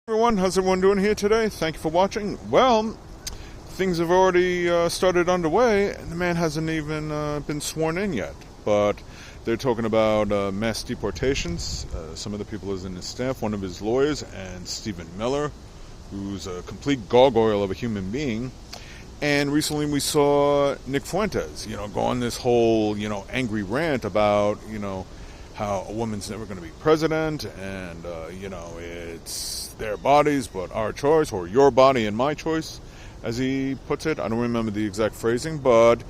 Everyone, how's everyone doing here today? Thank you for watching. Well, things have already started underway, and the man hasn't even been sworn in yet. But they're talking about mass deportations. Some of the people is in his staff, one of his lawyers, and Stephen Miller, who's a complete gargoyle of a human being. And recently we saw Nick Fuentes, go on this whole, angry rant about, how a woman's never going to be president, and, it's their bodies, but our choice, or your body and my choice, as he puts it. I don't remember the exact phrasing, but,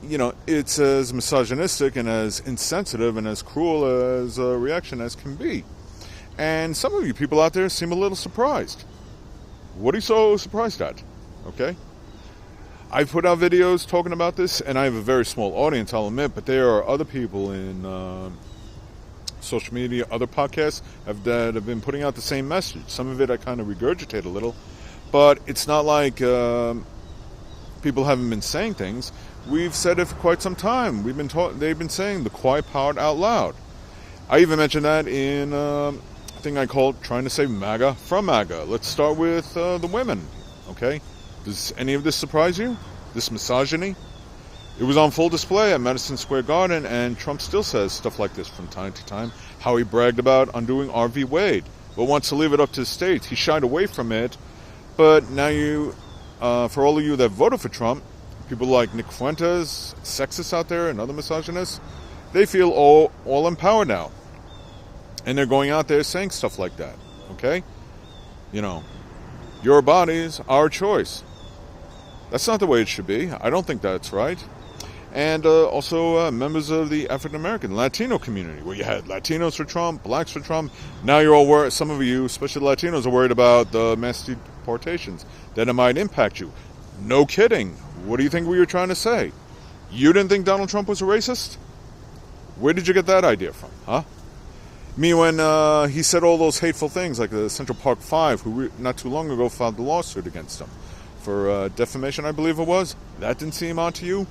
it's as misogynistic and as insensitive and as cruel as a reaction as can be. And some of you people out there seem a little surprised. What are you so surprised at? Okay? I've put out videos talking about this, and I have a very small audience, I'll admit, but there are other people in social media, other podcasts that have been putting out the same message. Some of it I kind of regurgitate a little, but it's not like people haven't been saying things. We've said it for quite some time. They've been saying the quiet part out loud. I even mentioned that in a thing I called Trying to Save MAGA from MAGA. Let's start with the women, okay? Does any of this surprise you? This misogyny? It was on full display at Madison Square Garden, and Trump still says stuff like this from time to time. How he bragged about undoing R. v. Wade, but wants to leave it up to the states. He shied away from it, but now for all of you that voted for Trump, people like Nick Fuentes, sexists out there, and other misogynists, they feel all empowered now. And they're going out there saying stuff like that, okay? Your bodies, our choice. That's not the way it should be. I don't think that's right. And also members of the African-American, Latino community, where you had Latinos for Trump, blacks for Trump. Now you're all worried, some of you, especially Latinos, are worried about the mass deportations, that it might impact you. No kidding. What do you think we were trying to say? You didn't think Donald Trump was a racist? Where did you get that idea from, huh? Me, when he said all those hateful things, like the Central Park Five, who not too long ago filed a lawsuit against him for defamation, I believe it was. That didn't seem odd to you?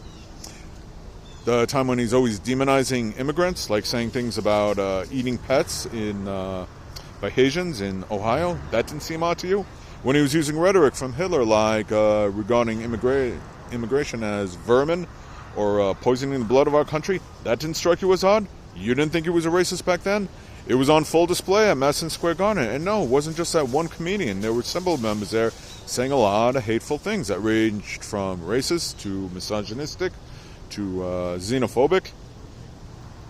The time when he's always demonizing immigrants, like saying things about eating pets by Haitians in Ohio, that didn't seem odd to you? When he was using rhetoric from Hitler, like regarding immigration as vermin or poisoning the blood of our country, that didn't strike you as odd? You didn't think he was a racist back then? It was on full display at Madison Square Garden. And no, it wasn't just that one comedian. There were several members there saying a lot of hateful things that ranged from racist to misogynistic to xenophobic.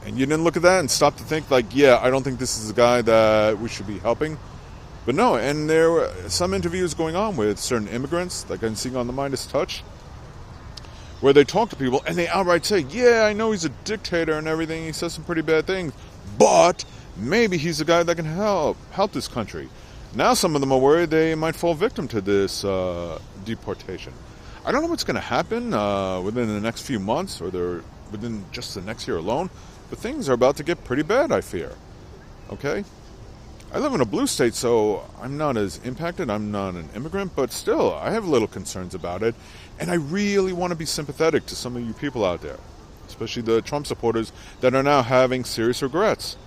And you didn't look at that and stop to think, like, yeah, I don't think this is a guy that we should be helping. But no, and there were some interviews going on with certain immigrants, like I'm seeing on the Midas Touch, where they talk to people and they outright say, yeah, I know he's a dictator and everything, he says some pretty bad things, but maybe he's the guy that can help this country. Now some of them are worried they might fall victim to this deportation. I don't know what's going to happen within the next few months or within just the next year alone, but things are about to get pretty bad, I fear. Okay? I live in a blue state, so I'm not as impacted. I'm not an immigrant, but still, I have little concerns about it. And I really want to be sympathetic to some of you people out there, especially the Trump supporters that are now having serious regrets.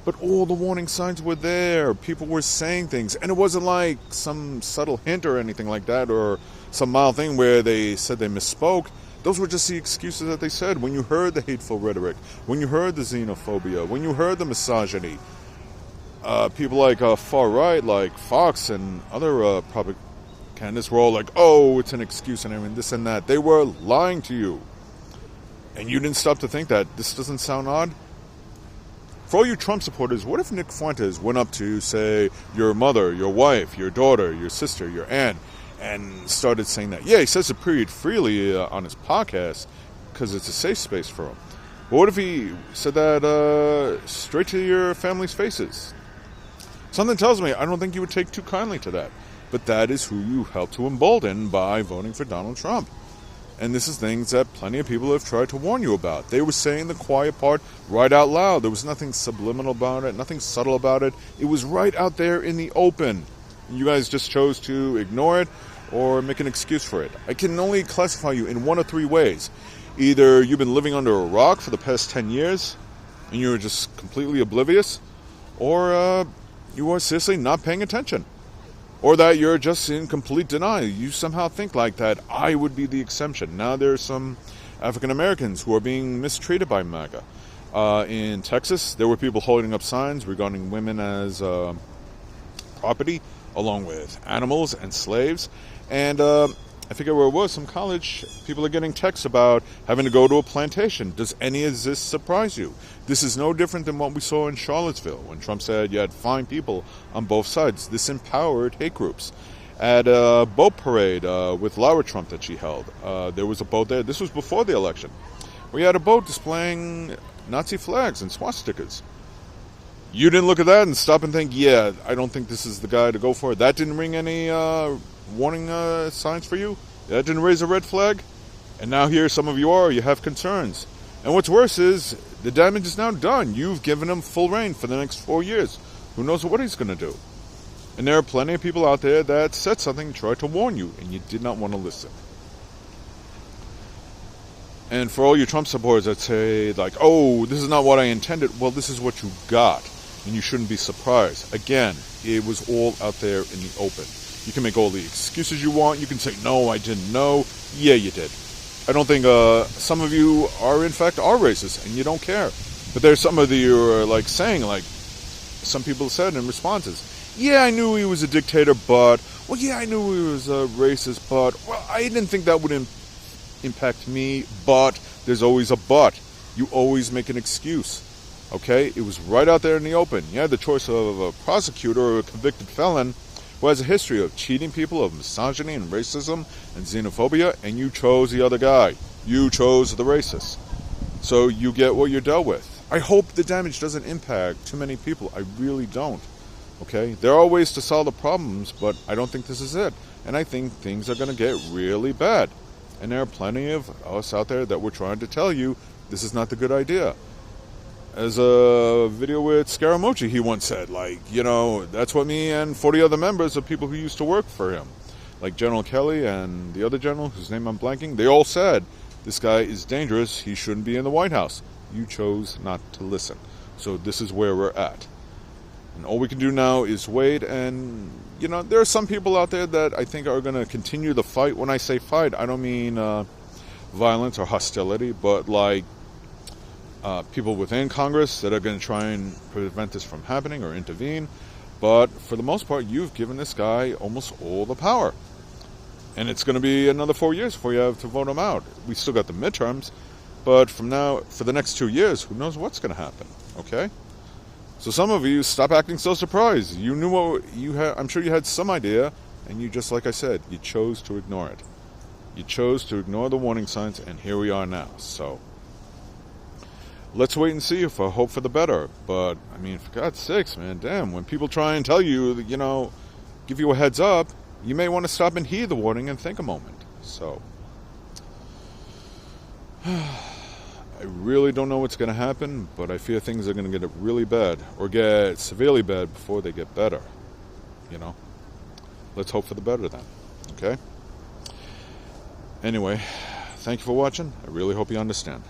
But all the warning signs were there. People were saying things, and it wasn't like some subtle hint or anything like that, or some mild thing where they said they misspoke. Those were just the excuses that they said. When you heard the hateful rhetoric, when you heard the xenophobia, when you heard the misogyny, people like far right, like Fox and other propagandists were all like, oh, it's an excuse and everything, this and that. They were lying to you. And you didn't stop to think that this doesn't sound odd? For all you Trump supporters, what if Nick Fuentes went up to, say, your mother, your wife, your daughter, your sister, your aunt, and started saying that? Yeah, he says it pretty freely on his podcast because it's a safe space for him. But what if he said that straight to your family's faces? Something tells me I don't think you would take too kindly to that. But that is who you helped to embolden by voting for Donald Trump. And this is things that plenty of people have tried to warn you about. They were saying the quiet part right out loud. There was nothing subliminal about it, nothing subtle about it. It was right out there in the open. You guys just chose to ignore it or make an excuse for it. I can only classify you in one of three ways. Either you've been living under a rock for the past 10 years and you're just completely oblivious, or you are seriously not paying attention. or that you're just in complete denial. You somehow think like that I would be the exception. Now there's some African Americans who are being mistreated by MAGA. In Texas, there were people holding up signs regarding women as property, along with animals and slaves. And I forget where it was, some college people are getting texts about having to go to a plantation. Does any of this surprise you? This is no different than what we saw in Charlottesville when Trump said you had fine people on both sides. This empowered hate groups. At a boat parade with Lara Trump that she held, there was a boat there. This was before the election. We had a boat displaying Nazi flags and swastikas. You didn't look at that and stop and think, yeah, I don't think this is the guy to go for. That didn't ring any warning signs for you? That didn't raise a red flag? And now here some of you have concerns. And what's worse is the damage is now done. You've given him full reign for the next 4 years. Who knows what he's going to do? And there are plenty of people out there that said something, tried to warn you, and you did not want to listen. And for all you Trump supporters that say, like, oh, this is not what I intended, well, this is what you got. And you shouldn't be surprised. Again, it was all out there in the open. You can make all the excuses you want. You can say, no, I didn't know. Yeah, you did. I don't think some of you are, in fact, racist, and you don't care. But there's some of you who are, like, saying, like, some people said in responses, yeah, I knew he was a dictator, but, well, yeah, I knew he was a racist, but, well, I didn't think that would impact me, but there's always a but. You always make an excuse. Okay? It was right out there in the open. You had the choice of a prosecutor or a convicted felon who has a history of cheating people, of misogyny and racism and xenophobia, and you chose the other guy. You chose the racist. So you get what you're dealt with. I hope the damage doesn't impact too many people. I really don't. Okay? There are ways to solve the problems, but I don't think this is it. And I think things are going to get really bad. And there are plenty of us out there that we're trying to tell you this is not the good idea. As a video with Scaramucci, he once said, like, you know, that's what me and 40 other members of people who used to work for him, like General Kelly and the other general, whose name I'm blanking, they all said, this guy is dangerous, he shouldn't be in the White House. You chose not to listen. So this is where we're at. And all we can do now is wait, and, you know, there are some people out there that I think are going to continue the fight. When I say fight, I don't mean violence or hostility, but like people within Congress that are going to try and prevent this from happening or intervene. But for the most part, you've given this guy almost all the power. And it's going to be another 4 years before you have to vote him out. We still got the midterms, but from now, for the next 2 years, who knows what's going to happen, okay? So some of you, stop acting so surprised. You knew what you had. I'm sure you had some idea, and you just, like I said, you chose to ignore it. You chose to ignore the warning signs, and here we are now. So let's wait and see if I hope for the better. But, I mean, for God's sakes, man, damn, when people try and tell you, you know, give you a heads up, you may want to stop and heed the warning and think a moment. So I really don't know what's going to happen, but I fear things are going to get really bad or get severely bad before they get better. You know, let's hope for the better then. Okay? Anyway, thank you for watching. I really hope you understand.